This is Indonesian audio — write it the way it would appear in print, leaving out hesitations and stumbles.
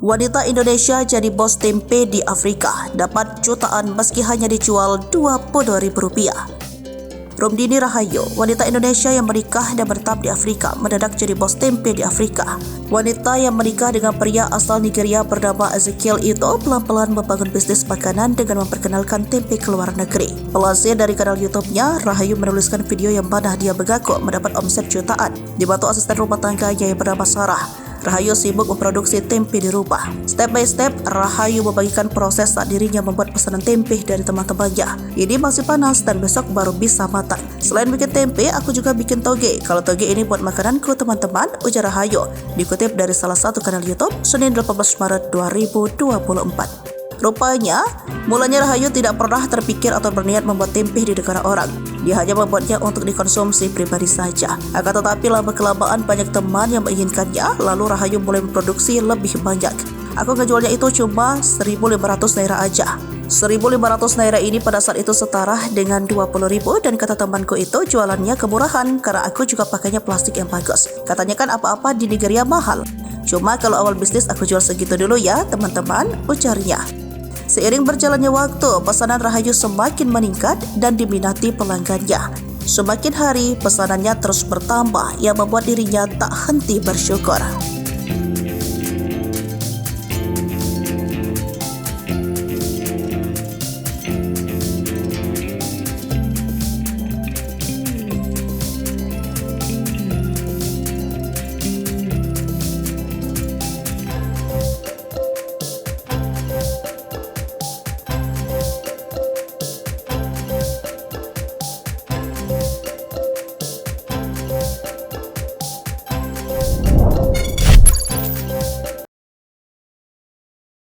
Wanita Indonesia jadi bos tempe di Afrika, dapat jutaan meski hanya dijual Rp20.000. Rumdini Rahayu, wanita Indonesia yang menikah dan menetap di Afrika, mendadak jadi bos tempe di Afrika. Wanita yang menikah dengan pria asal Nigeria bernama Ezekiel itu pelan-pelan membangun bisnis makanan dengan memperkenalkan tempe ke luar negeri. Pelansir dari kanal YouTube-nya, Rahayu menuliskan video yang mana dia mengaku mendapat omset jutaan, dibantu asisten rumah tangganya yang bernama Sarah. Rahayu sibuk memproduksi tempe di rumah. Step by step, Rahayu membagikan proses saat dirinya membuat pesanan tempe dari teman-temannya. Ini masih panas dan besok baru bisa matang. Selain bikin tempe, aku juga bikin toge. Kalau toge ini buat makananku teman-teman, ujar Rahayu. Dikutip dari salah satu kanal YouTube, Senin 18 Maret 2024. Rupanya, mulanya Rahayu tidak pernah terpikir atau berniat membuat tempe di negara orang. Dia hanya membuatnya untuk dikonsumsi pribadi saja. Akan tetapi lama-kelamaan banyak teman yang menginginkannya, lalu Rahayu mulai memproduksi lebih banyak. Aku ngejualnya itu cuma 1.500 naira aja. 1.500 naira ini pada saat itu setara dengan 20.000 dan kata temanku itu jualannya kemurahan karena aku juga pakainya plastik yang bagus. Katanya kan apa-apa di Nigeria mahal. Cuma kalau awal bisnis aku jual segitu dulu ya teman-teman, ujarnya. Seiring berjalannya waktu, pesanan Rahayu semakin meningkat dan diminati pelanggannya. Semakin hari, pesanannya terus bertambah yang membuat dirinya tak henti bersyukur.